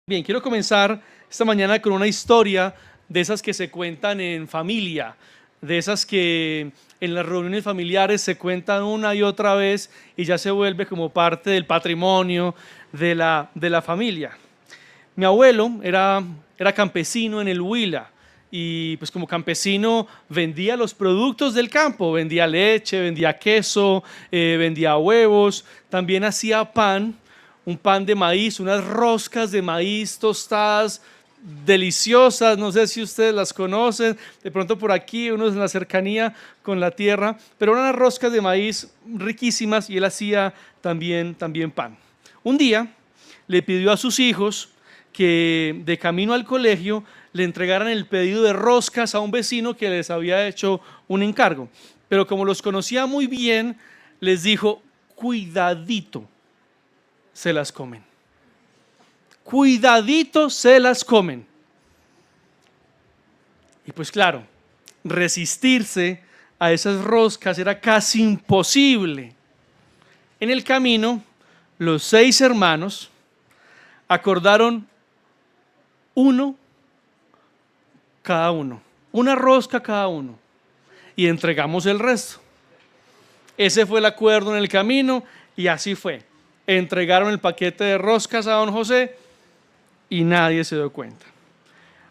Bien, quiero comenzar esta mañana con una historia de esas que se cuentan en familia, de esas que en las reuniones familiares se cuentan una y otra vez y ya se vuelve como parte del patrimonio de la familia. Mi abuelo era campesino en el Huila y pues como campesino vendía los productos del campo, vendía leche, vendía queso, vendía huevos, también hacía pan, un pan de maíz, unas roscas de maíz tostadas deliciosas, no sé si ustedes las conocen, de pronto por aquí, unos en la cercanía con la tierra, pero eran unas roscas de maíz riquísimas y él hacía también pan. Un día le pidió a sus hijos que de camino al colegio le entregaran el pedido de roscas a un vecino que les había hecho un encargo. Pero como los conocía muy bien, les dijo, cuidadito, se las comen. Cuidadito, se las comen. Y pues claro, resistirse a esas roscas era casi imposible. En el camino, los 6 hermanos acordaron uno cada uno, una rosca cada uno, y entregamos el resto. Ese fue el acuerdo en el camino y así fue. Entregaron el paquete de roscas a don José y nadie se dio cuenta.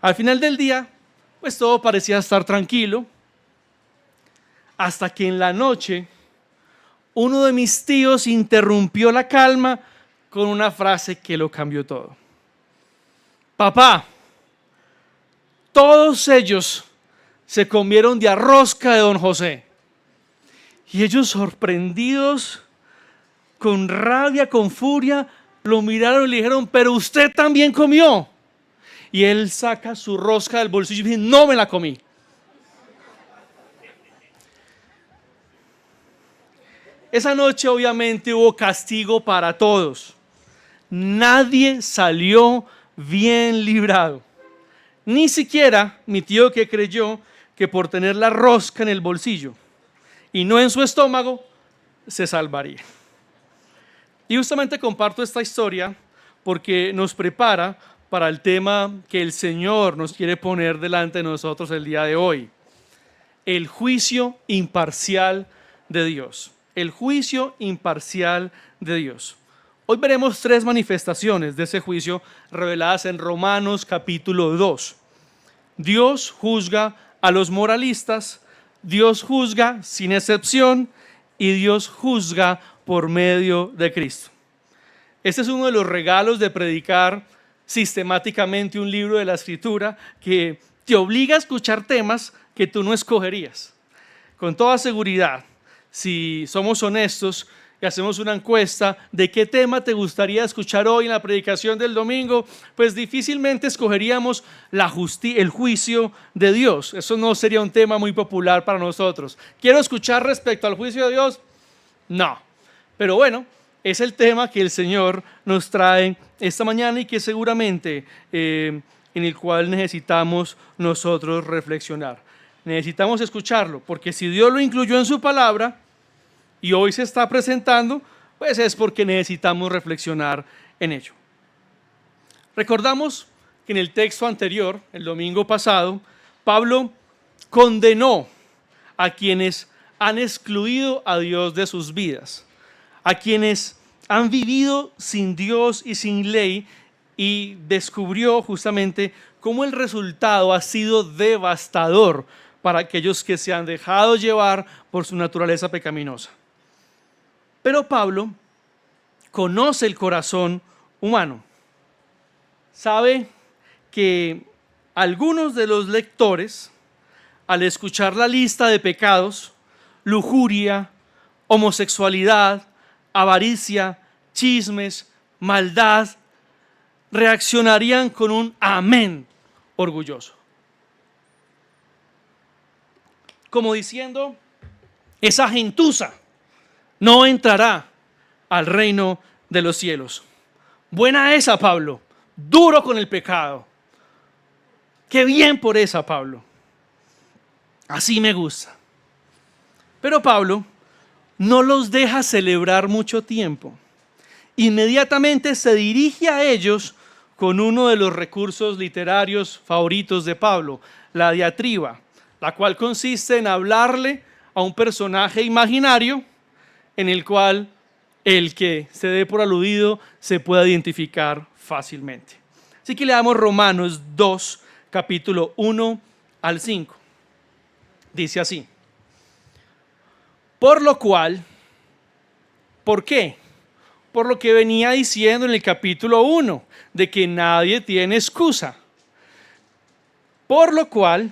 Al final del día, pues todo parecía estar tranquilo, hasta que en la noche uno de mis tíos interrumpió la calma con una frase que lo cambió todo. Papá, todos ellos se comieron de la rosca de don José. Y ellos, sorprendidos, con rabia, con furia, lo miraron y le dijeron, pero usted también comió. Y él saca su rosca del bolsillo y dice, no me la comí. Esa noche obviamente hubo castigo para todos. Nadie salió bien librado. Ni siquiera mi tío, que creyó que por tener la rosca en el bolsillo y no en su estómago, se salvaría. Y justamente comparto esta historia porque nos prepara para el tema que el Señor nos quiere poner delante de nosotros el día de hoy. El juicio imparcial de Dios. El juicio imparcial de Dios. Hoy veremos 3 manifestaciones de ese juicio reveladas en Romanos capítulo 2. Dios juzga a los moralistas, Dios juzga sin excepción y Dios juzga por medio de Cristo. Este es uno de los regalos de predicar sistemáticamente un libro de la Escritura que te obliga a escuchar temas que tú no escogerías. Con toda seguridad, si somos honestos y hacemos una encuesta de qué tema te gustaría escuchar hoy en la predicación del domingo, pues difícilmente escogeríamos el juicio de Dios. Eso no sería un tema muy popular para nosotros. ¿Quiero escuchar respecto al juicio de Dios? No. Pero bueno, es el tema que el Señor nos trae esta mañana y que seguramente en el cual necesitamos nosotros reflexionar. Necesitamos escucharlo, porque si Dios lo incluyó en su palabra y hoy se está presentando, pues es porque necesitamos reflexionar en ello. Recordamos que en el texto anterior, el domingo pasado, Pablo condenó a quienes han excluido a Dios de sus vidas, a quienes han vivido sin Dios y sin ley, y descubrió justamente cómo el resultado ha sido devastador para aquellos que se han dejado llevar por su naturaleza pecaminosa. Pero Pablo conoce el corazón humano. Sabe que algunos de los lectores, al escuchar la lista de pecados, lujuria, homosexualidad, avaricia, chismes, maldad, reaccionarían con un amén orgulloso. Como diciendo, esa gentuza no entrará al reino de los cielos. Buena esa, Pablo, duro con el pecado. Qué bien por esa, Pablo. Así me gusta. Pero Pablo no los deja celebrar mucho tiempo. Inmediatamente se dirige a ellos con uno de los recursos literarios favoritos de Pablo, la diatriba, la cual consiste en hablarle a un personaje imaginario en el cual el que se dé por aludido se pueda identificar fácilmente. Así que leamos Romanos 2, capítulo 1 al 5. Dice así: por lo cual, ¿por qué? Por lo que venía diciendo en el capítulo 1, de que nadie tiene excusa. Por lo cual,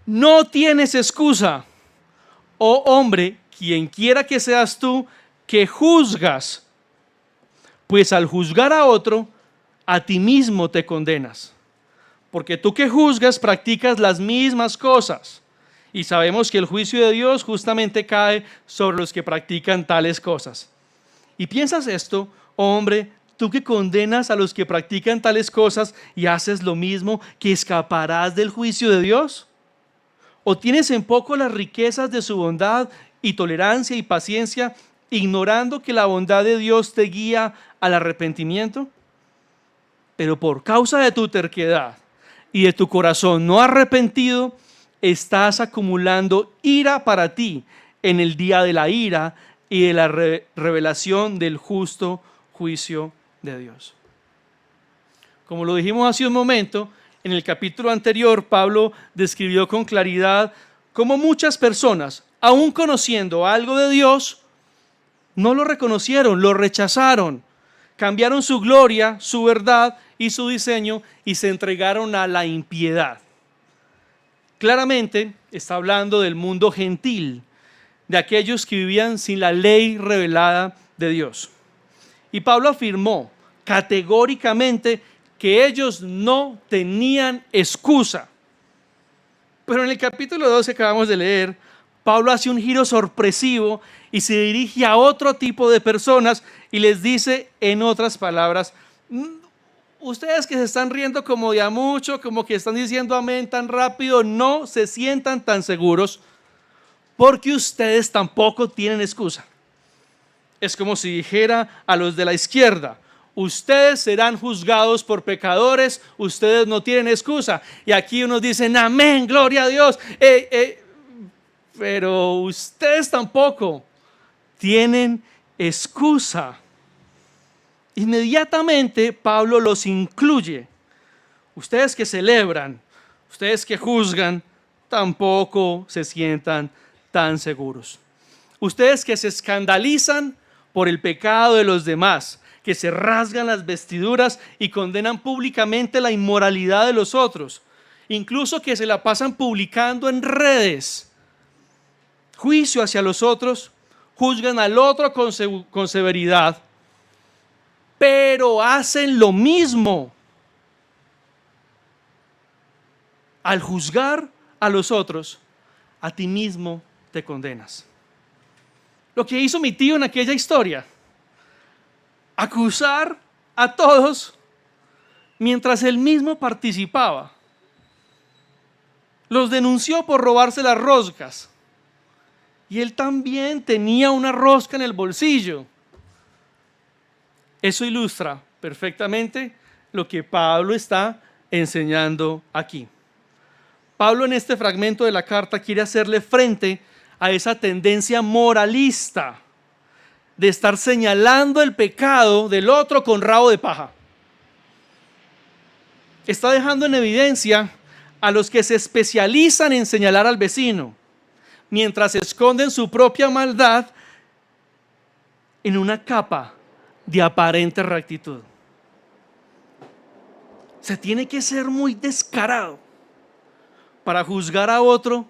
no tienes excusa, oh hombre, quien quiera que seas tú, que juzgas, pues al juzgar a otro, a ti mismo te condenas. Porque tú que juzgas practicas las mismas cosas. Y sabemos que el juicio de Dios justamente cae sobre los que practican tales cosas. ¿Y piensas esto, oh hombre, tú que condenas a los que practican tales cosas y haces lo mismo, que escaparás del juicio de Dios? ¿O tienes en poco las riquezas de su bondad y tolerancia y paciencia, ignorando que la bondad de Dios te guía al arrepentimiento? Pero por causa de tu terquedad y de tu corazón no arrepentido, estás acumulando ira para ti en el día de la ira y de la revelación del justo juicio de Dios. Como lo dijimos hace un momento, en el capítulo anterior, Pablo describió con claridad cómo muchas personas, aún conociendo algo de Dios, no lo reconocieron, lo rechazaron, cambiaron su gloria, su verdad y su diseño y se entregaron a la impiedad. Claramente está hablando del mundo gentil, de aquellos que vivían sin la ley revelada de Dios. Y Pablo afirmó categóricamente que ellos no tenían excusa. Pero en el capítulo 12 que acabamos de leer, Pablo hace un giro sorpresivo y se dirige a otro tipo de personas y les dice, en otras palabras, ustedes que se están riendo como de a mucho, como que están diciendo amén tan rápido, no se sientan tan seguros, porque ustedes tampoco tienen excusa. Es como si dijera a los de la izquierda, ustedes serán juzgados por pecadores, ustedes no tienen excusa. Y aquí unos dicen, amén, gloria a Dios. Pero ustedes tampoco tienen excusa. Inmediatamente Pablo los incluye. Ustedes que celebran, ustedes que juzgan, tampoco se sientan tan seguros. Ustedes que se escandalizan por el pecado de los demás, que se rasgan las vestiduras y condenan públicamente la inmoralidad de los otros, incluso que se la pasan publicando en redes juicio hacia los otros, juzgan al otro con severidad, pero hacen lo mismo. Al juzgar a los otros, a ti mismo te condenas. Lo que hizo mi tío en aquella historia, acusar a todos mientras él mismo participaba. Los denunció por robarse las roscas y él también tenía una rosca en el bolsillo. Eso ilustra perfectamente lo que Pablo está enseñando aquí. Pablo en este fragmento de la carta quiere hacerle frente a esa tendencia moralista de estar señalando el pecado del otro con rabo de paja. Está dejando en evidencia a los que se especializan en señalar al vecino, mientras esconden su propia maldad en una capa de aparente rectitud. Se tiene que ser muy descarado para juzgar a otro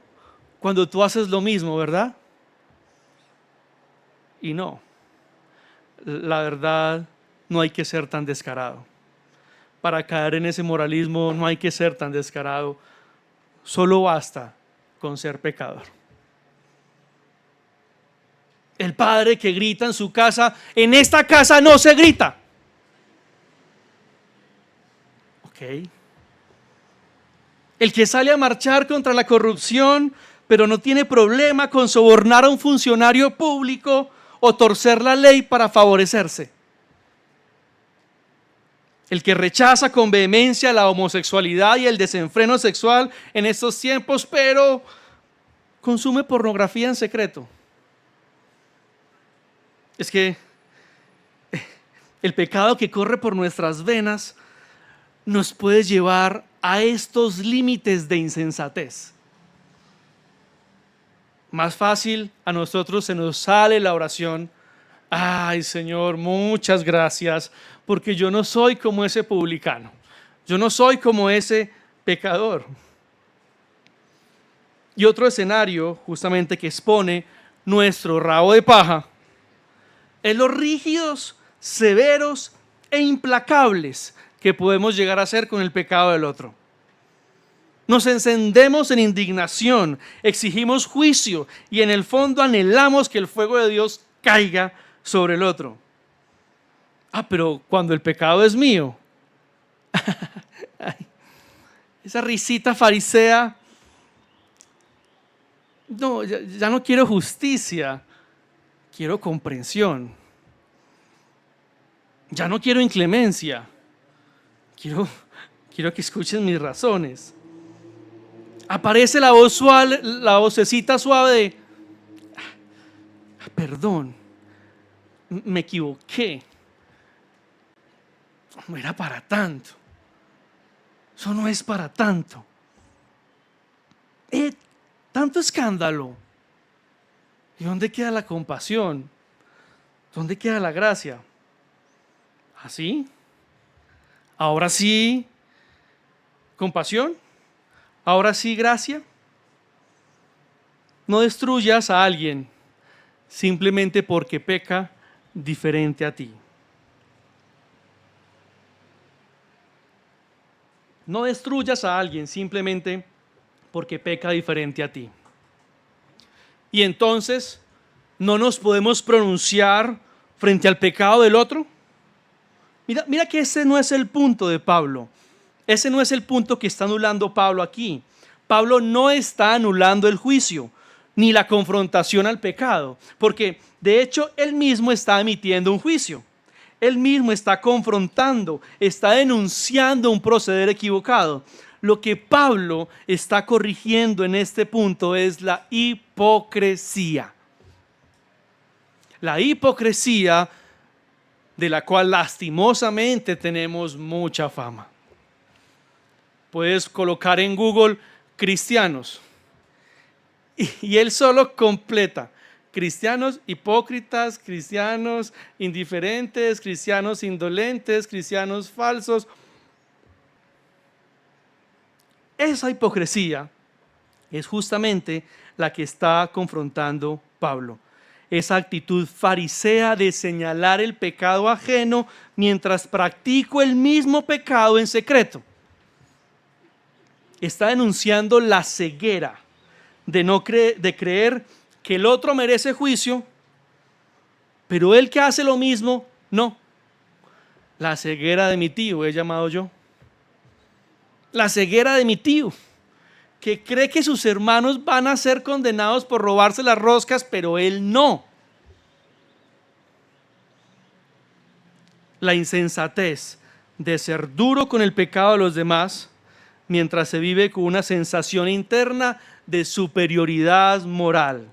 cuando tú haces lo mismo, ¿verdad? Y no, la verdad, no hay que ser tan descarado. Para caer en ese moralismo no hay que ser tan descarado. Solo basta con ser pecador. El padre que grita en su casa, en esta casa no se grita. Ok. El que sale a marchar contra la corrupción, pero no tiene problema con sobornar a un funcionario público o torcer la ley para favorecerse. el que rechaza con vehemencia la homosexualidad y el desenfreno sexual en estos tiempos, pero consume pornografía en secreto. Es que el pecado que corre por nuestras venas nos puede llevar a estos límites de insensatez. Más fácil a nosotros se nos sale la oración: ay, Señor, muchas gracias, porque yo no soy como ese publicano, yo no soy como ese pecador. Y otro escenario justamente que expone nuestro rabo de paja es los rígidos, severos e implacables que podemos llegar a ser con el pecado del otro. Nos encendemos en indignación, exigimos juicio y en el fondo anhelamos que el fuego de Dios caiga sobre el otro. Pero cuando el pecado es mío, esa risita farisea, no, ya no quiero justicia, quiero comprensión. Ya no quiero inclemencia, quiero que escuchen mis razones. Aparece la voz suave, la vocecita suave de: perdón, me equivoqué. No era para tanto. Eso no es para tanto. Tanto escándalo. ¿Y dónde queda la compasión? ¿Dónde queda la gracia? ¿Así? ¿Ahora sí compasión? ¿Ahora sí gracia? No destruyas a alguien simplemente porque peca diferente a ti. No destruyas a alguien simplemente porque peca diferente a ti. Y entonces, ¿no nos podemos pronunciar frente al pecado del otro? Mira que ese no es el punto de Pablo. Ese no es el punto que está anulando Pablo aquí. Pablo no está anulando el juicio ni la confrontación al pecado, porque de hecho él mismo está emitiendo un juicio. Él mismo está confrontando, está denunciando un proceder equivocado. Lo que Pablo está corrigiendo en este punto es la hipocresía. La hipocresía de la cual lastimosamente tenemos mucha fama. Puedes colocar en Google cristianos y él solo completa: cristianos hipócritas, cristianos indiferentes, cristianos indolentes, cristianos falsos. Esa hipocresía es justamente la que está confrontando Pablo. Esa actitud farisea de señalar el pecado ajeno mientras practico el mismo pecado en secreto. Está denunciando la ceguera de creer que el otro merece juicio, pero él que hace lo mismo, no. La ceguera de mi tío, he llamado yo. La ceguera de mi tío, que cree que sus hermanos van a ser condenados por robarse las roscas, pero él no. La insensatez de ser duro con el pecado de los demás mientras se vive con una sensación interna de superioridad moral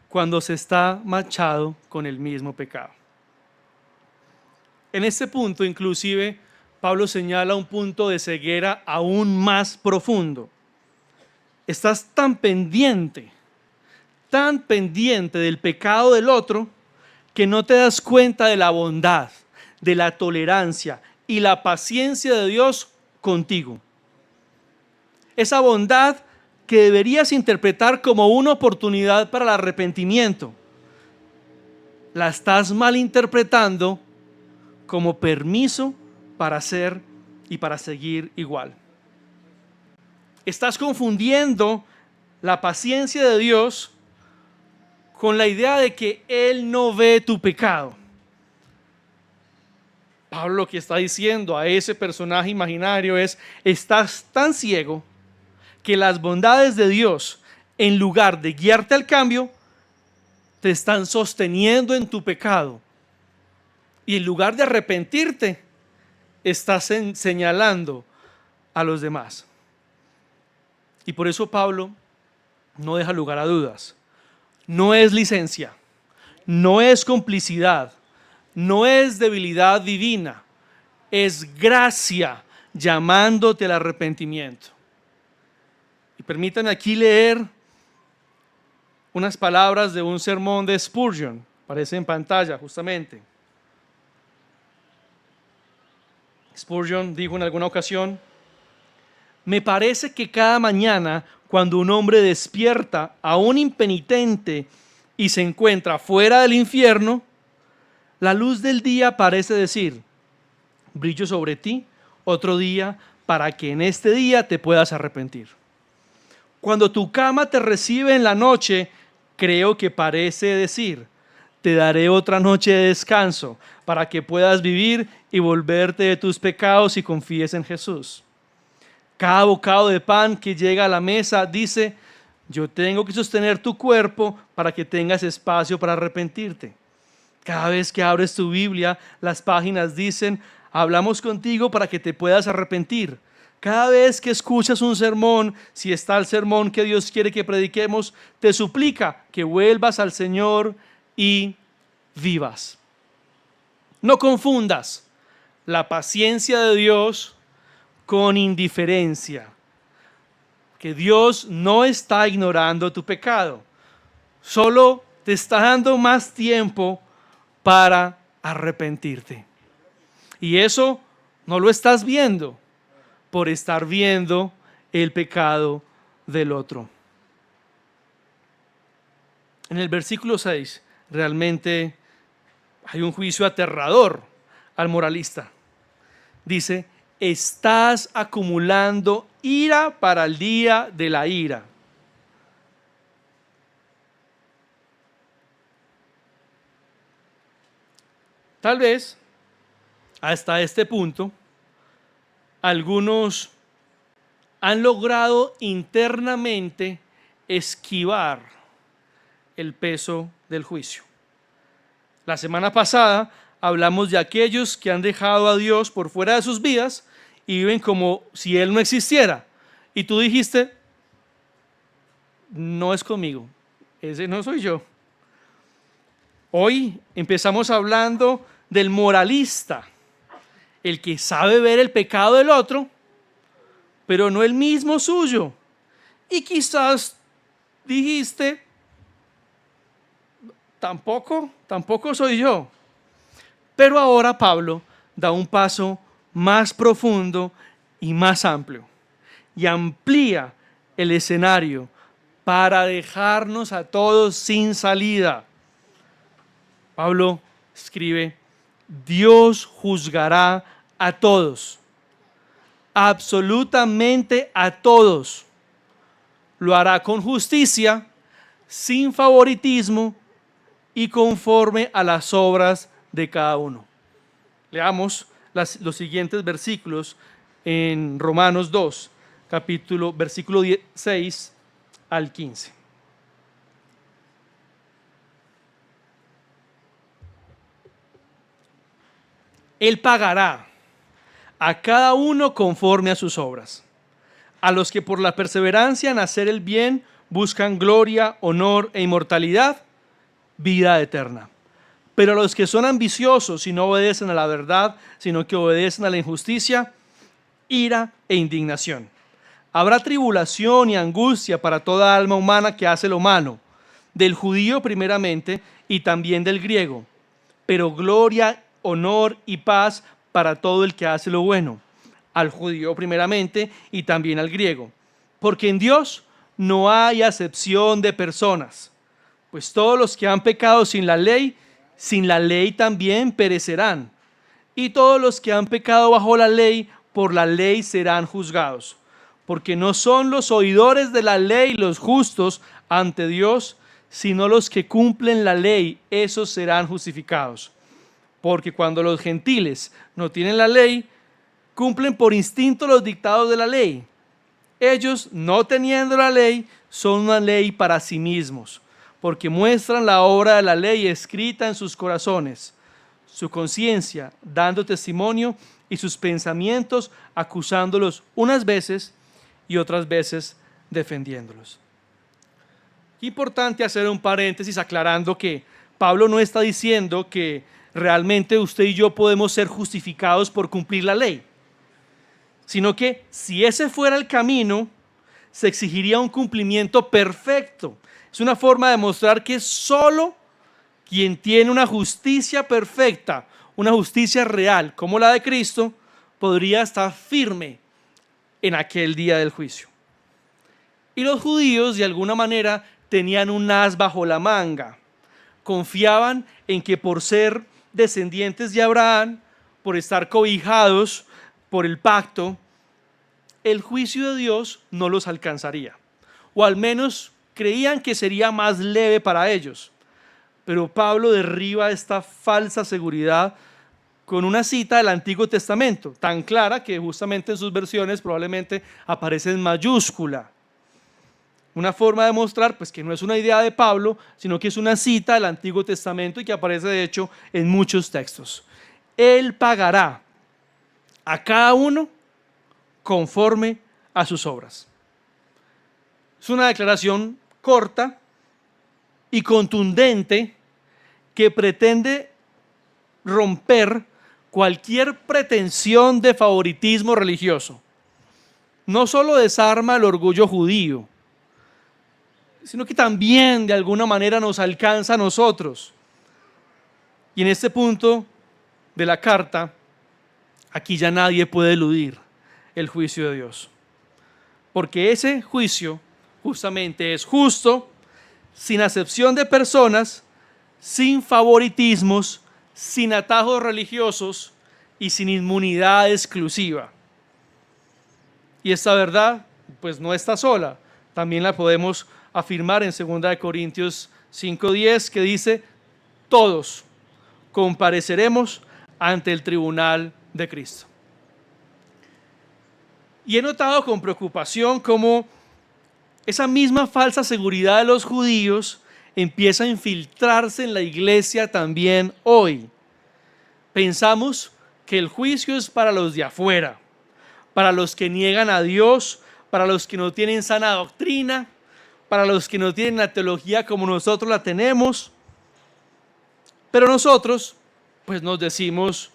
cuando se está manchado con el mismo pecado. En este punto, inclusive, Pablo señala un punto de ceguera aún más profundo. Estás tan pendiente del pecado del otro, que no te das cuenta de la bondad, de la tolerancia y la paciencia de Dios contigo. Esa bondad que deberías interpretar como una oportunidad para el arrepentimiento, la estás malinterpretando como permiso para hacer y para seguir igual. Estás confundiendo la paciencia de Dios con la idea de que Él no ve tu pecado. Pablo lo que está diciendo a ese personaje imaginario es: estás tan ciego que las bondades de Dios, en lugar de guiarte al cambio, te están sosteniendo en tu pecado. Y en lugar de arrepentirte, estás señalando a los demás. Y por eso Pablo no deja lugar a dudas. No es licencia, no es complicidad, no es debilidad divina, es gracia llamándote al arrepentimiento. Y permítanme aquí leer unas palabras de un sermón de Spurgeon, aparece en pantalla justamente. Spurgeon dijo en alguna ocasión: me parece que cada mañana, cuando un hombre despierta aún impenitente y se encuentra fuera del infierno, la luz del día parece decir: brillo sobre ti otro día para que en este día te puedas arrepentir. Cuando tu cama te recibe en la noche, creo que parece decir: te daré otra noche de descanso para que puedas vivir y volverte de tus pecados y confíes en Jesús. Cada bocado de pan que llega a la mesa dice: yo tengo que sostener tu cuerpo para que tengas espacio para arrepentirte. Cada vez que abres tu Biblia, las páginas dicen: hablamos contigo para que te puedas arrepentir. Cada vez que escuchas un sermón, si está el sermón que Dios quiere que prediquemos, te suplica que vuelvas al Señor y vivas. No confundas la paciencia de Dios con indiferencia. Que Dios no está ignorando tu pecado, solo te está dando más tiempo para arrepentirte. Y eso no lo estás viendo por estar viendo el pecado del otro. En el versículo 6 realmente hay un juicio aterrador al moralista. Dice: estás acumulando ira para el día de la ira. Tal vez, hasta este punto, algunos han logrado internamente esquivar el peso del juicio. La semana pasada hablamos de aquellos que han dejado a Dios por fuera de sus vidas y viven como si Él no existiera. Y tú dijiste: no es conmigo, ese no soy yo. Hoy empezamos hablando del moralista, el que sabe ver el pecado del otro, pero no el mismo suyo. Y quizás dijiste: tampoco soy yo. Pero ahora Pablo da un paso más profundo y más amplio y amplía el escenario para dejarnos a todos sin salida. Pablo escribe: Dios juzgará a todos, absolutamente a todos. Lo hará con justicia, sin favoritismo y conforme a las obras de cada uno. Leamos los siguientes versículos en Romanos 2, versículo 6 al 15. Él pagará a cada uno conforme a sus obras. A los que por la perseverancia en hacer el bien buscan gloria, honor e inmortalidad, vida eterna. Pero a los que son ambiciosos y no obedecen a la verdad, sino que obedecen a la injusticia, ira e indignación. Habrá tribulación y angustia para toda alma humana que hace lo malo, del judío primeramente y también del griego, pero gloria, honor y paz para todo el que hace lo bueno, al judío primeramente y también al griego, porque en Dios no hay acepción de personas, pues todos los que han pecado sin la ley también perecerán, y todos los que han pecado bajo la ley, por la ley serán juzgados, porque no son los oidores de la ley los justos ante Dios, sino los que cumplen la ley, esos serán justificados. Porque cuando los gentiles no tienen la ley, cumplen por instinto los dictados de la ley. Ellos, no teniendo la ley, son una ley para sí mismos, porque muestran la obra de la ley escrita en sus corazones. Su conciencia, dando testimonio, y sus pensamientos, acusándolos unas veces y otras veces defendiéndolos. Importante hacer un paréntesis aclarando que Pablo no está diciendo que realmente usted y yo podemos ser justificados por cumplir la ley, sino que si ese fuera el camino, se exigiría un cumplimiento perfecto. Es una forma de mostrar que solo quien tiene una justicia perfecta, una justicia real como la de Cristo, podría estar firme en aquel día del juicio. Y los judíos de alguna manera tenían un as bajo la manga. Confiaban en que por ser descendientes de Abraham, por estar cobijados por el pacto, el juicio de Dios no los alcanzaría. O al menos creían que sería más leve para ellos. Pero Pablo derriba esta falsa seguridad con una cita del Antiguo Testamento, tan clara que justamente en sus versiones probablemente aparece en mayúscula. Una forma de mostrar pues, que no es una idea de Pablo, sino que es una cita del Antiguo Testamento y que aparece de hecho en muchos textos. Él pagará a cada uno conforme a sus obras. Es una declaración corta y contundente que pretende romper cualquier pretensión de favoritismo religioso. No solo desarma el orgullo judío, sino que también de alguna manera nos alcanza a nosotros. Y en este punto de la carta, aquí ya nadie puede eludir el juicio de Dios. Porque ese juicio justamente es justo, sin acepción de personas, sin favoritismos, sin atajos religiosos y sin inmunidad exclusiva. Y esta verdad, pues no está sola, también la podemos afirmar en 2 Corintios 5:10, que dice: todos compareceremos ante el tribunal de Cristo. Y he notado con preocupación cómo esa misma falsa seguridad de los judíos empieza a infiltrarse en la iglesia también hoy. Pensamos que el juicio es para los de afuera, para los que niegan a Dios, para los que no tienen sana doctrina, para los que no tienen la teología como nosotros la tenemos. Pero nosotros, pues nos decimos,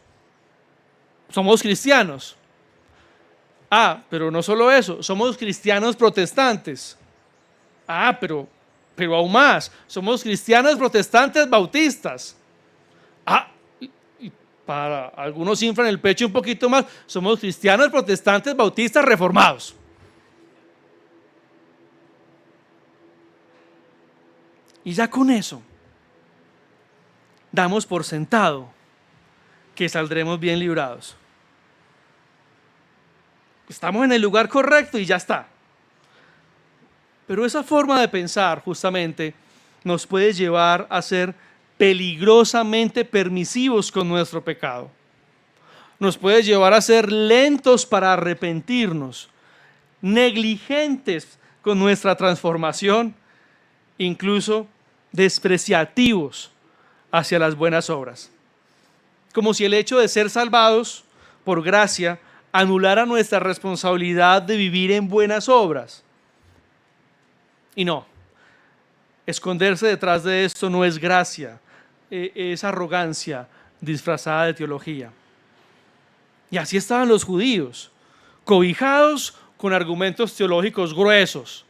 somos cristianos. Pero no solo eso, somos cristianos protestantes. Pero aún más, somos cristianos protestantes bautistas. Y para algunos inflan el pecho un poquito más, somos cristianos protestantes bautistas reformados. Y ya con eso, damos por sentado que saldremos bien librados. Estamos en el lugar correcto y ya está. Pero esa forma de pensar justamente nos puede llevar a ser peligrosamente permisivos con nuestro pecado. Nos puede llevar a ser lentos para arrepentirnos, negligentes con nuestra transformación, incluso despreciativos hacia las buenas obras. Como si el hecho de ser salvados por gracia anulara nuestra responsabilidad de vivir en buenas obras. Y no, esconderse detrás de esto no es gracia, es arrogancia disfrazada de teología. Y así estaban los judíos, cobijados con argumentos teológicos gruesos,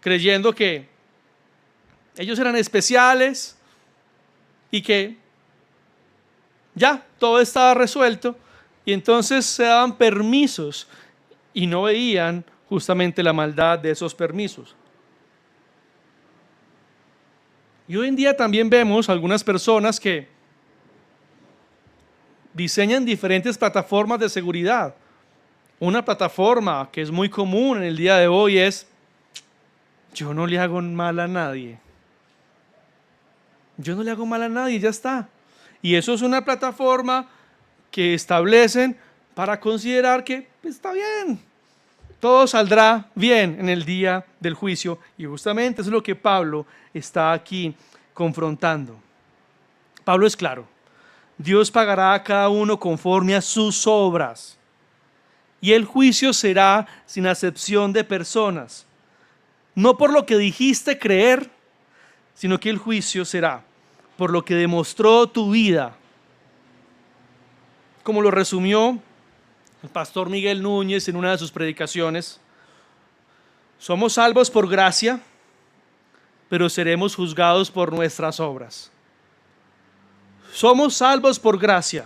creyendo que ellos eran especiales y que ya todo estaba resuelto, y entonces se daban permisos y no veían justamente la maldad de esos permisos. Y hoy en día también vemos algunas personas que diseñan diferentes plataformas de seguridad. Una plataforma que es muy común en el día de hoy es: yo no le hago mal a nadie. Yo no le hago mal a nadie, ya está. Y eso es una plataforma que establecen para considerar que está bien, todo saldrá bien en el día del juicio. Y justamente eso es lo que Pablo está aquí confrontando. Pablo es claro: Dios pagará a cada uno conforme a sus obras. Y el juicio será sin acepción de personas. No por lo que dijiste creer, sino que el juicio será por lo que demostró tu vida. Como lo resumió el pastor Miguel Núñez en una de sus predicaciones, somos salvos por gracia, pero seremos juzgados por nuestras obras. Somos salvos por gracia,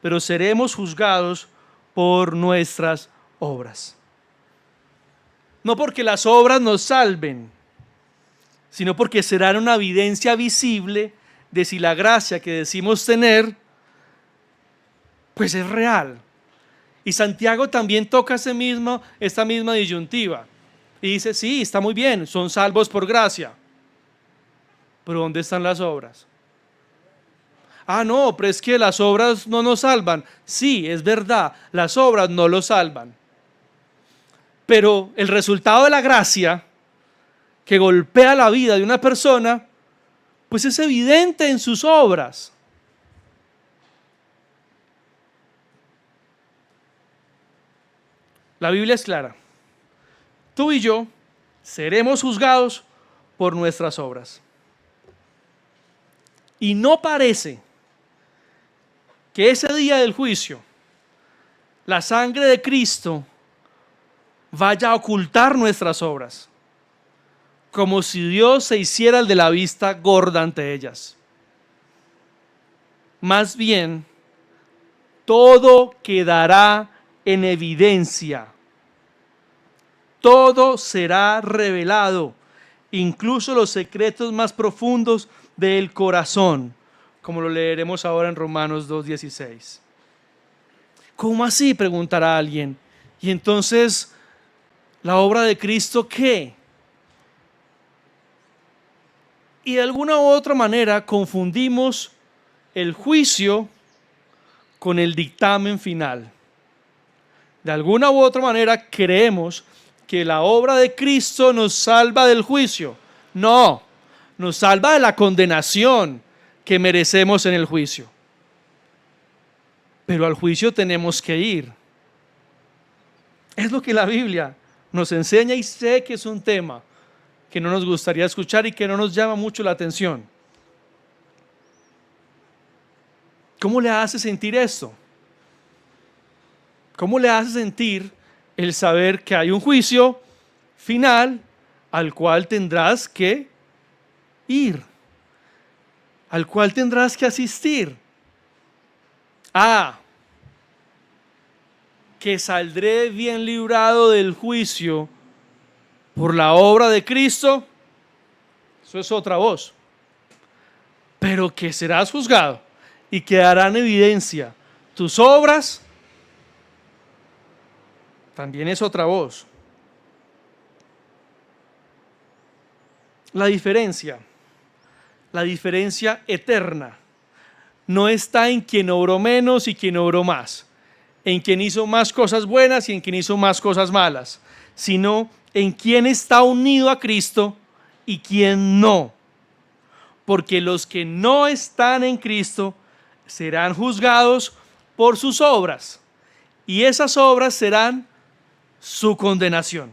pero seremos juzgados por nuestras obras. No porque las obras nos salven, sino porque serán una evidencia visible de si la gracia que decimos tener, pues es real. Y Santiago también toca esta misma disyuntiva. Y dice, sí, está muy bien, son salvos por gracia. Pero ¿dónde están las obras? Ah, no, pero es que las obras no nos salvan. Sí, es verdad, las obras no lo salvan. Pero el resultado de la gracia que golpea la vida de una persona, pues es evidente en sus obras. La Biblia es clara. Tú y yo seremos juzgados por nuestras obras. Y no parece que ese día del juicio la sangre de Cristo vaya a ocultar nuestras obras, como si Dios se hiciera el de la vista gorda ante ellas. Más bien, todo quedará en evidencia. Todo será revelado, incluso los secretos más profundos del corazón, como lo leeremos ahora en Romanos 2:16. ¿Cómo así?, preguntará alguien. ¿Y entonces la obra de Cristo qué? Y de alguna u otra manera confundimos el juicio con el dictamen final. De alguna u otra manera creemos que la obra de Cristo nos salva del juicio. No, nos salva de la condenación que merecemos en el juicio. Pero al juicio tenemos que ir. Es lo que la Biblia nos enseña, y sé que es un tema que no nos gustaría escuchar y que no nos llama mucho la atención. ¿Cómo le hace sentir esto? ¿Cómo le hace sentir el saber que hay un juicio final al cual tendrás que ir, al cual tendrás que asistir? Que saldré bien librado del juicio por la obra de Cristo, eso es otra voz. Pero que serás juzgado y quedarán en evidencia tus obras, también es otra voz. La diferencia eterna, no está en quien obró menos y quien obró más, en quien hizo más cosas buenas y en quien hizo más cosas malas, sino en quien está unido a Cristo y quien no. Porque los que no están en Cristo serán juzgados por sus obras, y esas obras serán su condenación.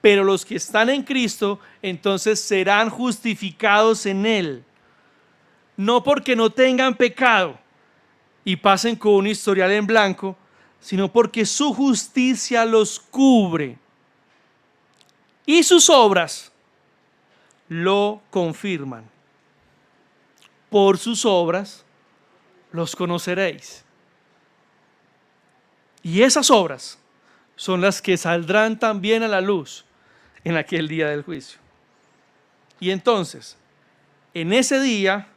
Pero los que están en Cristo, entonces serán justificados en Él. No porque no tengan pecado y pasen con un historial en blanco, sino porque su justicia los cubre. Y sus obras lo confirman. Por sus obras los conoceréis. Y esas obras son las que saldrán también a la luz en aquel día del juicio. Y entonces, en ese día,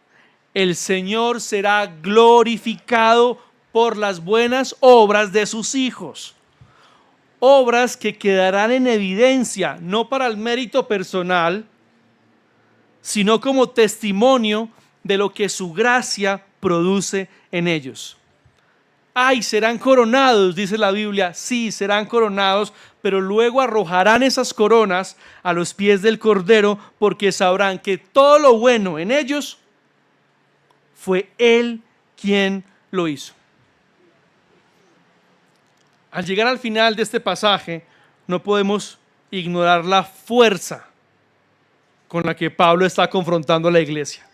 el Señor será glorificado por las buenas obras de sus hijos. Obras que quedarán en evidencia, no para el mérito personal, sino como testimonio de lo que su gracia produce en ellos. Ay, serán coronados, dice la Biblia. Sí, serán coronados, pero luego arrojarán esas coronas a los pies del Cordero, porque sabrán que todo lo bueno en ellos Fue Él quien lo hizo. Al llegar al final de este pasaje, no podemos ignorar la fuerza con la que Pablo está confrontando a la iglesia.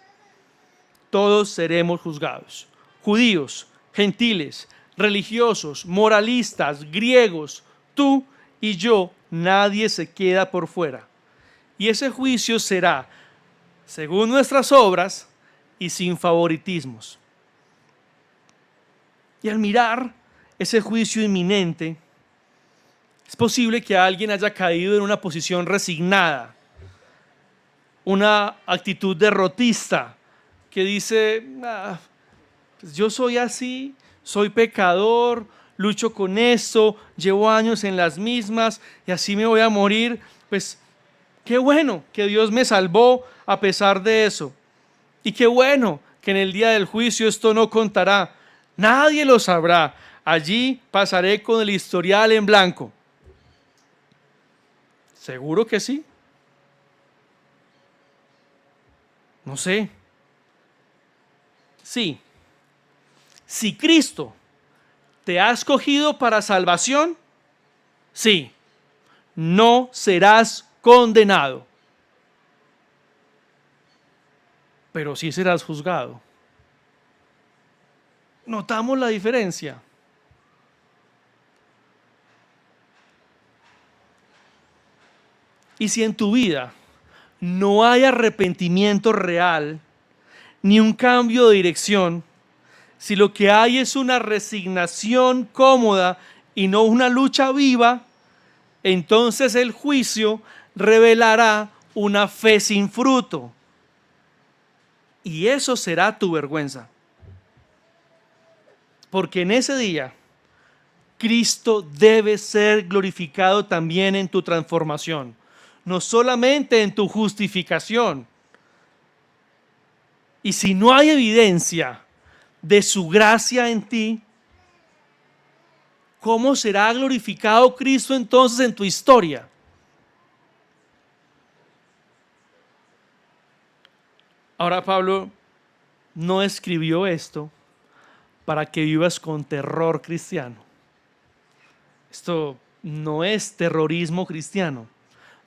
Todos seremos juzgados. Judíos, gentiles, religiosos, moralistas, griegos, tú y yo, nadie se queda por fuera. Y ese juicio será según nuestras obras y sin favoritismos. Y al mirar ese juicio inminente, es posible que alguien haya caído en una posición resignada, una actitud derrotista que dice, pues yo soy así, soy pecador, lucho con esto, llevo años en las mismas y así me voy a morir. Pues qué bueno que Dios me salvó a pesar de eso. Y qué bueno que en el día del juicio esto no contará. Nadie lo sabrá. Allí pasaré con el historial en blanco. ¿Seguro que sí? No sé. Sí. Si Cristo te ha escogido para salvación, sí, no serás condenado, pero sí serás juzgado. ¿Notamos la diferencia? Y si en tu vida no hay arrepentimiento real, ni un cambio de dirección, si lo que hay es una resignación cómoda y no una lucha viva, entonces el juicio revelará una fe sin fruto. Y eso será tu vergüenza. Porque en ese día, Cristo debe ser glorificado también en tu transformación, no solamente en tu justificación. Y si no hay evidencia de su gracia en ti, ¿cómo será glorificado Cristo entonces en tu historia? Ahora Pablo no escribió esto para que vivas con terror cristiano. Esto no es terrorismo cristiano.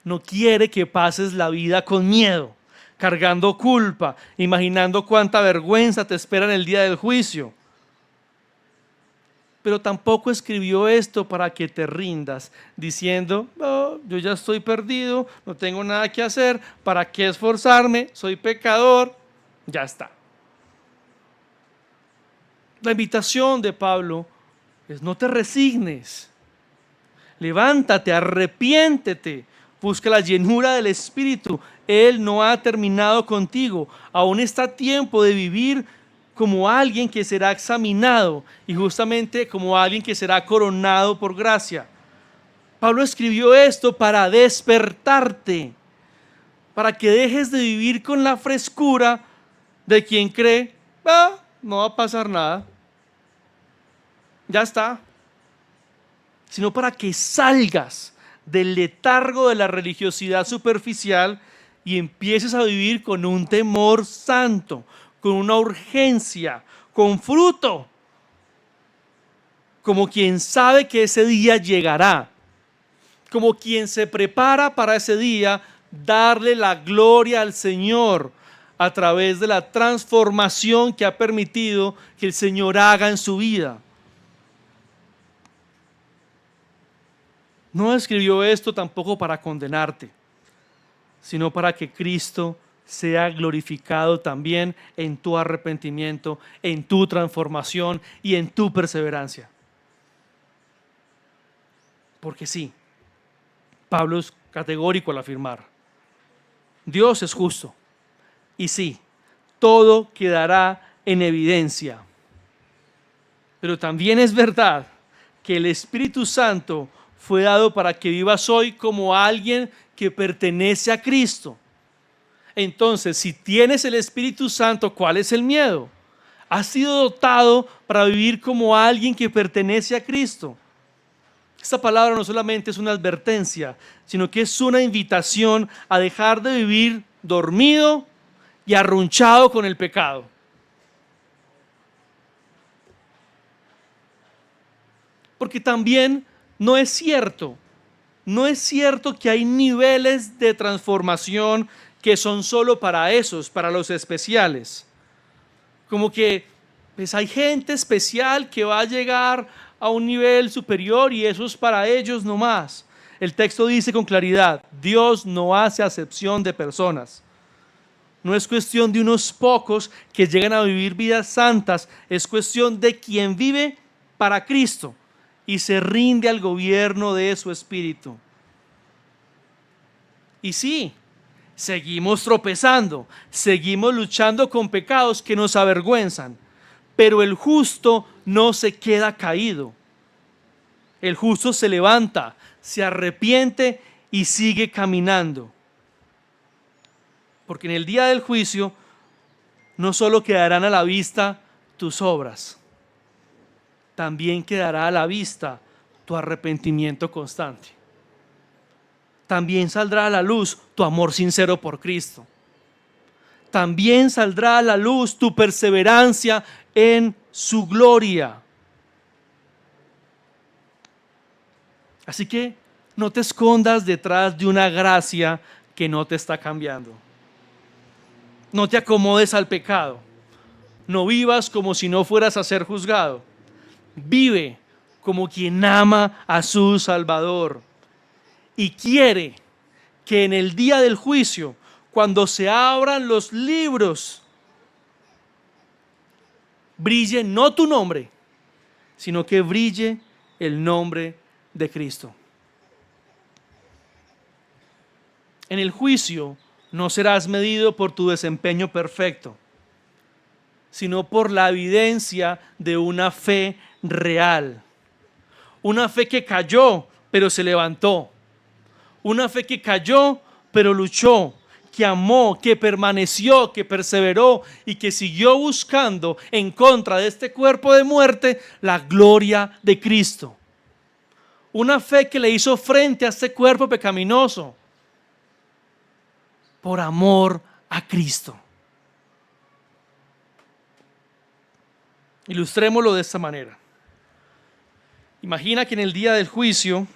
No quiere que pases la vida con miedo, cargando culpa, imaginando cuánta vergüenza te espera en el día del juicio. Pero tampoco escribió esto para que te rindas, diciendo, oh, yo ya estoy perdido, no tengo nada que hacer, ¿para qué esforzarme? Soy pecador, ya está. La invitación de Pablo es: no te resignes, levántate, arrepiéntete, busca la llenura del Espíritu. Él no ha terminado contigo, aún está a tiempo de vivir como alguien que será examinado y justamente como alguien que será coronado por gracia. Pablo escribió esto para despertarte, para que dejes de vivir con la frescura de quien cree, no va a pasar nada, ya está, sino para que salgas del letargo de la religiosidad superficial y empieces a vivir con un temor santo, con una urgencia, con fruto, como quien sabe que ese día llegará, como quien se prepara para ese día darle la gloria al Señor a través de la transformación que ha permitido que el Señor haga en su vida. No escribió esto tampoco para condenarte, sino para que Cristo sea glorificado también en tu arrepentimiento, en tu transformación y en tu perseverancia. Porque sí, Pablo es categórico al afirmar: Dios es justo. Y sí, todo quedará en evidencia. Pero también es verdad que el Espíritu Santo fue dado para que vivas hoy como alguien que pertenece a Cristo. Entonces, si tienes el Espíritu Santo, ¿cuál es el miedo? Has sido dotado para vivir como alguien que pertenece a Cristo. Esta palabra no solamente es una advertencia, sino que es una invitación a dejar de vivir dormido y arrunchado con el pecado. Porque también no es cierto, no es cierto que hay niveles de transformación que son solo para esos, para los especiales. Como que pues hay gente especial que va a llegar a un nivel superior y eso es para ellos nomás. El texto dice con claridad, Dios no hace acepción de personas. No es cuestión de unos pocos que llegan a vivir vidas santas, es cuestión de quien vive para Cristo y se rinde al gobierno de su espíritu. Y sí, seguimos tropezando, seguimos luchando con pecados que nos avergüenzan, pero el justo no se queda caído. El justo se levanta, se arrepiente y sigue caminando. Porque en el día del juicio no solo quedarán a la vista tus obras, también quedará a la vista tu arrepentimiento constante. También saldrá a la luz tu amor sincero por Cristo. También saldrá a la luz tu perseverancia en su gloria. Así que no te escondas detrás de una gracia que no te está cambiando. No te acomodes al pecado. No vivas como si no fueras a ser juzgado. Vive como quien ama a su Salvador y quiere que en el día del juicio, cuando se abran los libros, brille no tu nombre, sino que brille el nombre de Cristo. En el juicio no serás medido por tu desempeño perfecto, sino por la evidencia de una fe real. Una fe que cayó, pero se levantó. Una fe que cayó, pero luchó, que amó, que permaneció, que perseveró y que siguió buscando en contra de este cuerpo de muerte la gloria de Cristo. Una fe que le hizo frente a este cuerpo pecaminoso por amor a Cristo. Ilustrémoslo de esta manera. Imagina que en el día del juicio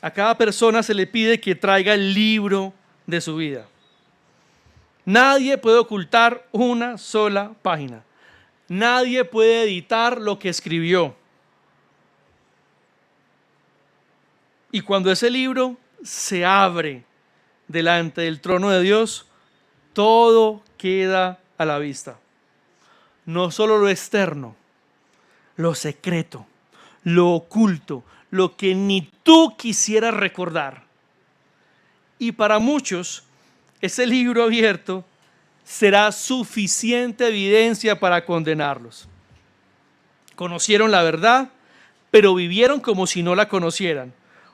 a cada persona se le pide que traiga el libro de su vida. Nadie puede ocultar una sola página. Nadie puede editar lo que escribió. Y cuando ese libro se abre delante del trono de Dios, todo queda a la vista. No solo lo externo, lo secreto, lo oculto, lo que ni tú quisieras recordar. Y para muchos, ese libro abierto será suficiente evidencia para condenarlos. Conocieron la verdad, pero vivieron como si no la conocieran.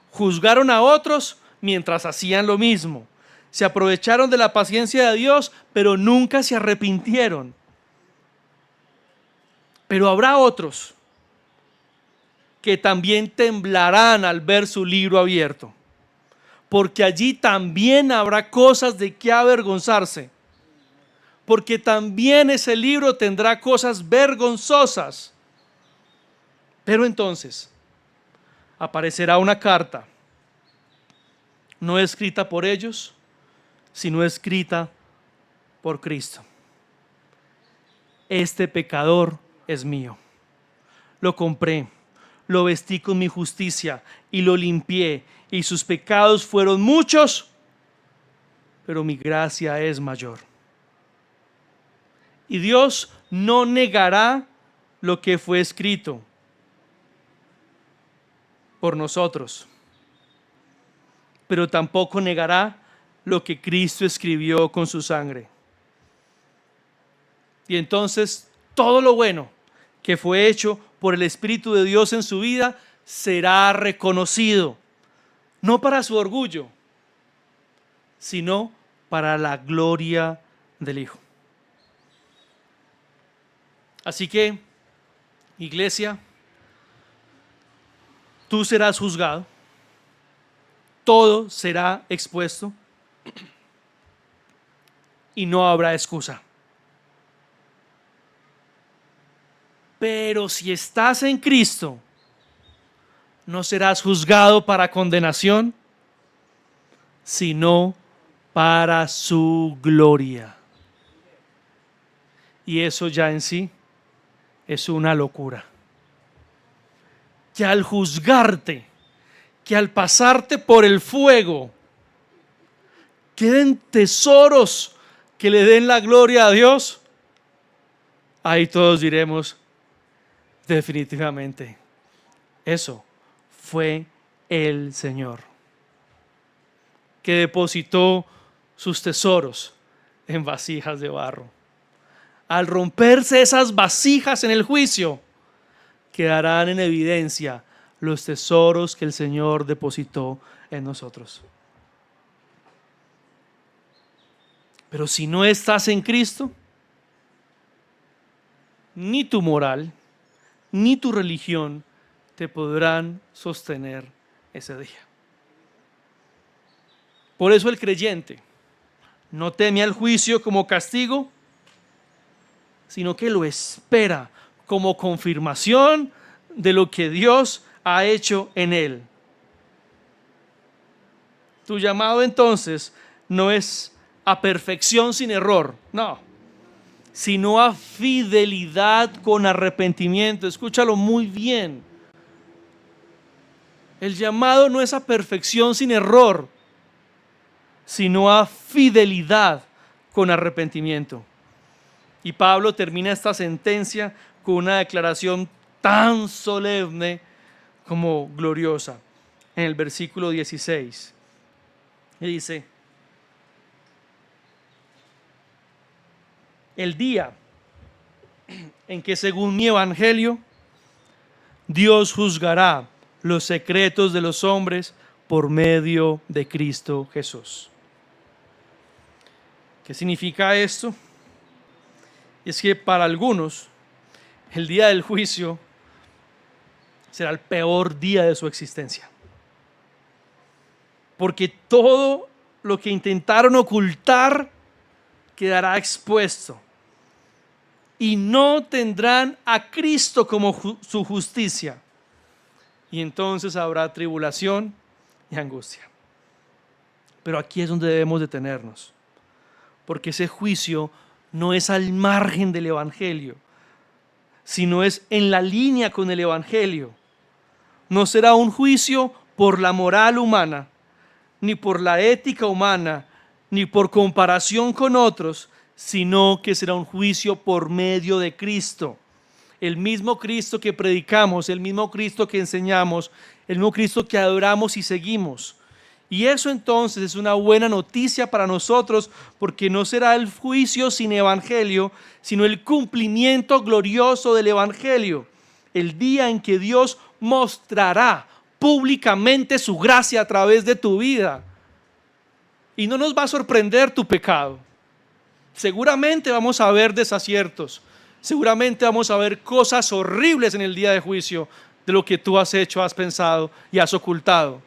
Juzgaron a otros mientras hacían lo mismo. Se aprovecharon de la paciencia de Dios, pero nunca se arrepintieron. Pero habrá otros que también temblarán al ver su libro abierto, porque allí también habrá cosas de qué avergonzarse, porque también ese libro tendrá cosas vergonzosas. Pero entonces aparecerá una carta, no escrita por ellos, sino escrita por Cristo. Este pecador es mío. Lo compré, lo vestí con mi justicia y lo limpié, y sus pecados fueron muchos, pero mi gracia es mayor. Y Dios no negará lo que fue escrito por nosotros, pero tampoco negará lo que Cristo escribió con su sangre. Y entonces todo lo bueno que fue hecho por el Espíritu de Dios en su vida será reconocido, no para su orgullo, sino para la gloria del Hijo. Así que, iglesia, tú serás juzgado, todo será expuesto y no habrá excusa. Pero si estás en Cristo, no serás juzgado para condenación, sino para su gloria. Y eso ya en sí es una locura. Que al juzgarte, que al pasarte por el fuego, queden tesoros que le den la gloria a Dios, ahí todos diremos, definitivamente, eso fue el Señor, que depositó sus tesoros en vasijas de barro. Al romperse esas vasijas en el juicio, quedarán en evidencia los tesoros que el Señor depositó en nosotros. Pero si no estás en Cristo, ni tu moral, ni tu religión te podrán sostener ese día. Por eso el creyente no teme al juicio como castigo, sino que lo espera como confirmación de lo que Dios ha hecho en él. Tu llamado entonces no es a perfección sin error, no, sino a fidelidad con arrepentimiento. Escúchalo muy bien. El llamado no es a perfección sin error, sino a fidelidad con arrepentimiento. Y Pablo termina esta sentencia con una declaración tan solemne como gloriosa en el versículo 16. Y dice: el día en que según mi evangelio Dios juzgará los secretos de los hombres por medio de Cristo Jesús. ¿Qué significa esto? Es que para algunos el día del juicio será el peor día de su existencia, porque todo lo que intentaron ocultar quedará expuesto y no tendrán a Cristo como su justicia, y entonces habrá tribulación y angustia. Pero aquí es donde debemos detenernos, porque ese juicio no es al margen del evangelio, sino es en la línea con el evangelio. No será un juicio por la moral humana, ni por la ética humana, ni por comparación con otros, sino que será un juicio por medio de Cristo. El mismo Cristo que predicamos, el mismo Cristo que enseñamos, el mismo Cristo que adoramos y seguimos. Y eso entonces es una buena noticia para nosotros, porque no será el juicio sin evangelio, sino el cumplimiento glorioso del evangelio. El día en que Dios mostrará públicamente su gracia a través de tu vida. Y no nos va a sorprender tu pecado. Seguramente vamos a ver desaciertos. Seguramente vamos a ver cosas horribles en el día de juicio de lo que tú has hecho, has pensado y has ocultado.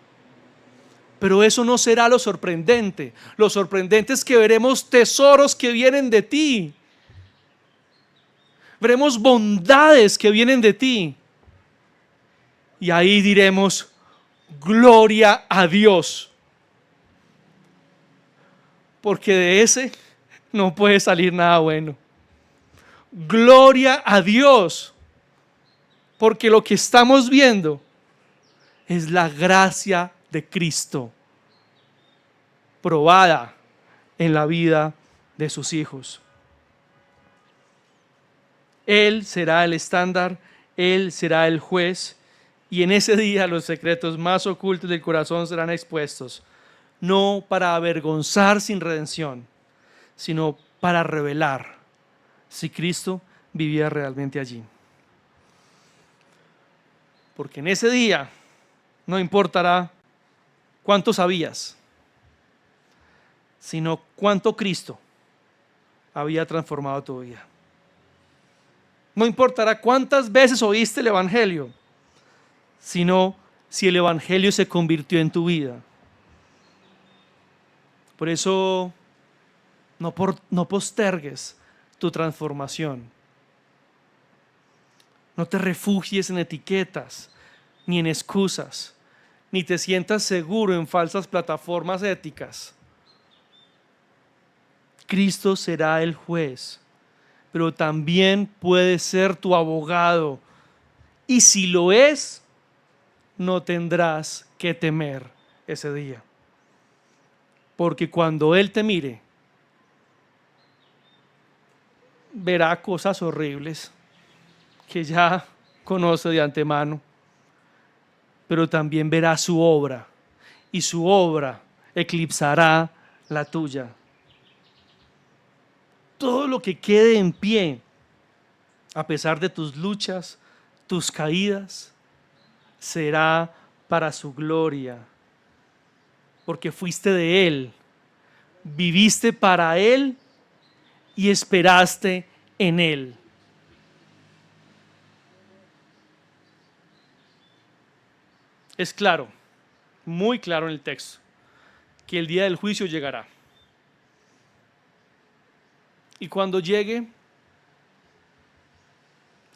Pero eso no será lo sorprendente. Lo sorprendente es que veremos tesoros que vienen de ti. Veremos bondades que vienen de ti. Y ahí diremos: gloria a Dios. Porque de ese no puede salir nada bueno. Gloria a Dios. Porque lo que estamos viendo es la gracia de Cristo probada en la vida de sus hijos. Él será el estándar, Él será el juez, y en ese día los secretos más ocultos del corazón serán expuestos, no para avergonzar sin redención, sino para revelar si Cristo vivía realmente allí. Porque en ese día no importará cuánto sabías, sino cuánto Cristo había transformado tu vida. No importará cuántas veces oíste el evangelio, sino si el evangelio se convirtió en tu vida. Por eso no postergues tu transformación. No te refugies en etiquetas ni en excusas, ni te sientas seguro en falsas plataformas éticas. Cristo será el juez, pero también puede ser tu abogado. Y si lo es, no tendrás que temer ese día. Porque cuando Él te mire, verá cosas horribles que ya conoce de antemano, pero también verá su obra, y su obra eclipsará la tuya. Todo lo que quede en pie, a pesar de tus luchas, tus caídas, será para su gloria, porque fuiste de Él, viviste para Él y esperaste en Él. Es claro, muy claro en el texto, que el día del juicio llegará. Y cuando llegue,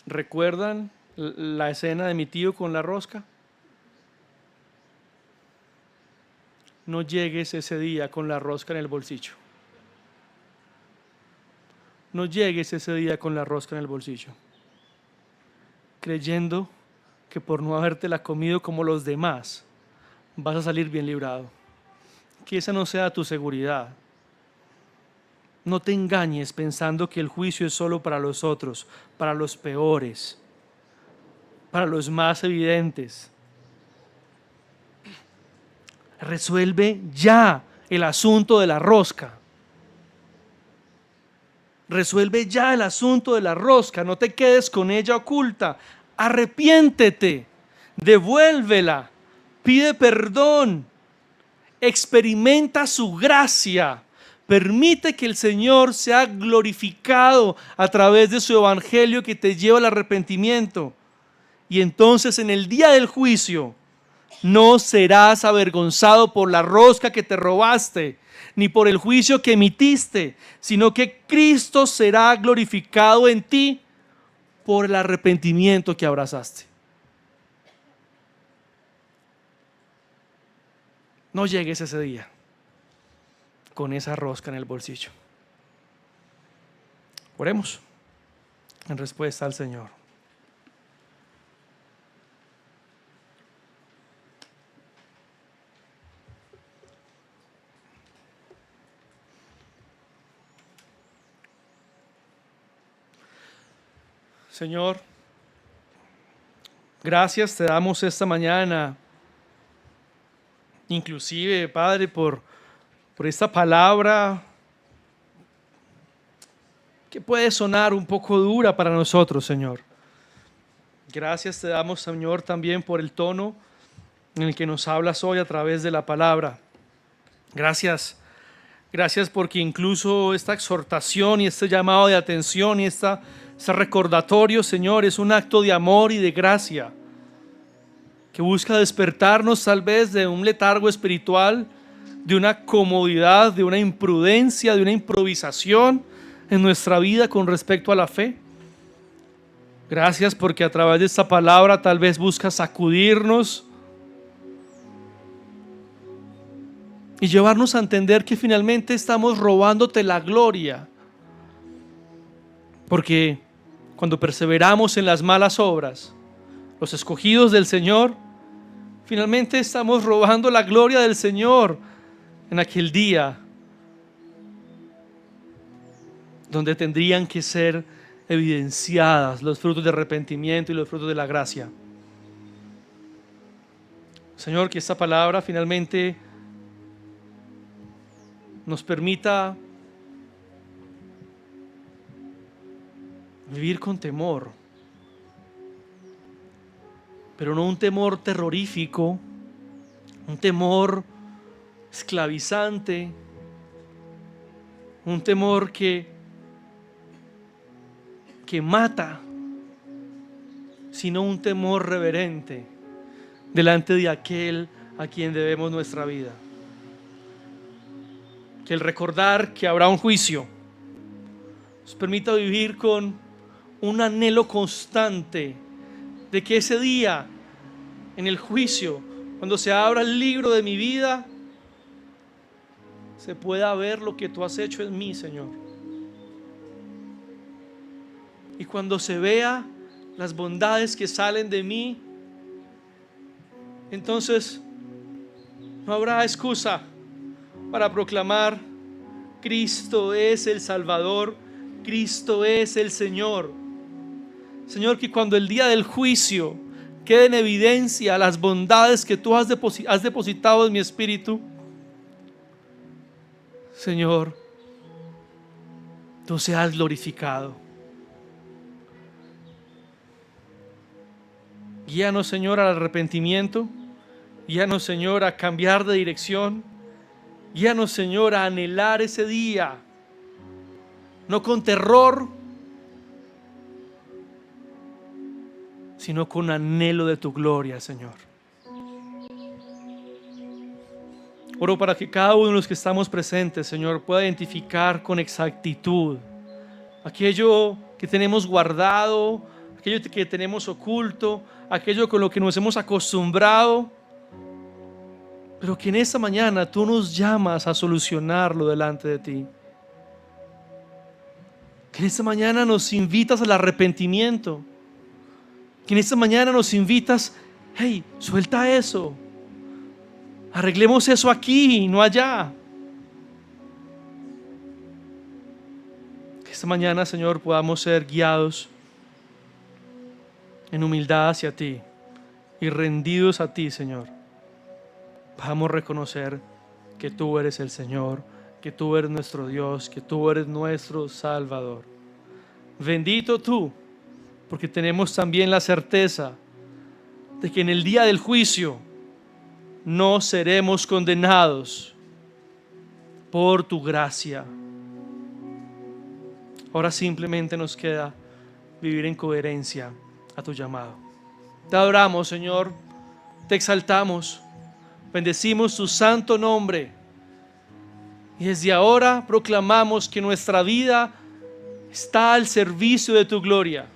¿recuerdan la escena de mi tío con la rosca? No llegues ese día con la rosca en el bolsillo. No llegues ese día con la rosca en el bolsillo, creyendo que por no habértela comido como los demás, vas a salir bien librado. Que esa no sea tu seguridad. No te engañes pensando que el juicio es solo para los otros, para los peores, para los más evidentes. Resuelve ya el asunto de la rosca. Resuelve ya el asunto de la rosca. No te quedes con ella oculta. Arrepiéntete. Devuélvela. Pide perdón. Experimenta su gracia. Permite que el Señor sea glorificado a través de su evangelio que te lleva al arrepentimiento. Y entonces en el día del juicio no serás avergonzado por la rosca que te robaste, ni por el juicio que emitiste, sino que Cristo será glorificado en ti por el arrepentimiento que abrazaste. No llegues ese día con esa rosca en el bolsillo. Oremos en respuesta al Señor. Señor, gracias te damos esta mañana, inclusive, Padre, por esta palabra que puede sonar un poco dura para nosotros, Señor. Gracias te damos, Señor, también por el tono en el que nos hablas hoy a través de la palabra. Gracias porque incluso esta exhortación y este llamado de atención y este recordatorio, Señor, es un acto de amor y de gracia que busca despertarnos tal vez de un letargo espiritual, de una comodidad, de una imprudencia, de una improvisación en nuestra vida con respecto a la fe. Gracias porque a través de esta palabra tal vez buscas sacudirnos y llevarnos a entender que finalmente estamos robándote la gloria. Porque cuando perseveramos en las malas obras, los escogidos del Señor, finalmente estamos robando la gloria del Señor en aquel día donde tendrían que ser evidenciadas los frutos de arrepentimiento y los frutos de la gracia. Señor, que esta palabra finalmente nos permita vivir con temor, pero no un temor terrorífico, un temor esclavizante, un temor que mata, sino un temor reverente delante de aquel a quien debemos nuestra vida. Que el recordar que habrá un juicio nos permita vivir con un anhelo constante de que ese día, en el juicio, cuando se abra el libro de mi vida, se pueda ver lo que tú has hecho en mí, Señor. Y cuando se vea las bondades que salen de mí, entonces no habrá excusa para proclamar: Cristo es el Salvador, Cristo es el Señor. Señor, que cuando el día del juicio quede en evidencia las bondades que tú has depositado en mi espíritu, Señor, tú seas glorificado. Guíanos, Señor, al arrepentimiento. Guíanos, Señor, a cambiar de dirección. Guíanos, Señor, a anhelar ese día, no con terror, sino con anhelo de tu gloria, Señor. Oro para que cada uno de los que estamos presentes, Señor, pueda identificar con exactitud aquello que tenemos guardado, aquello que tenemos oculto, aquello con lo que nos hemos acostumbrado, pero que en esta mañana tú nos llamas a solucionarlo delante de ti. Que en esta mañana nos invitas al arrepentimiento. Que en esta mañana nos invitas: hey, suelta eso. Arreglemos eso aquí, no allá. Que esta mañana, Señor, podamos ser guiados en humildad hacia ti y rendidos a ti, Señor. Vamos a reconocer que tú eres el Señor, que tú eres nuestro Dios, que tú eres nuestro Salvador. Bendito tú, porque tenemos también la certeza de que en el día del juicio no seremos condenados por tu gracia. Ahora simplemente nos queda vivir en coherencia a tu llamado. Te adoramos, Señor, te exaltamos, bendecimos tu santo nombre y desde ahora proclamamos que nuestra vida está al servicio de tu gloria.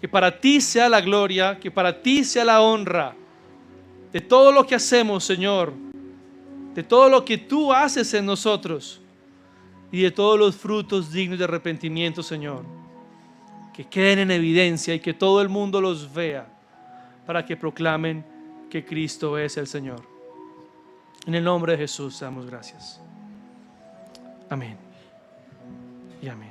Que para ti sea la gloria, que para ti sea la honra de todo lo que hacemos, Señor, de todo lo que tú haces en nosotros y de todos los frutos dignos de arrepentimiento, Señor, que queden en evidencia y que todo el mundo los vea para que proclamen que Cristo es el Señor. En el nombre de Jesús damos gracias. Amén y amén.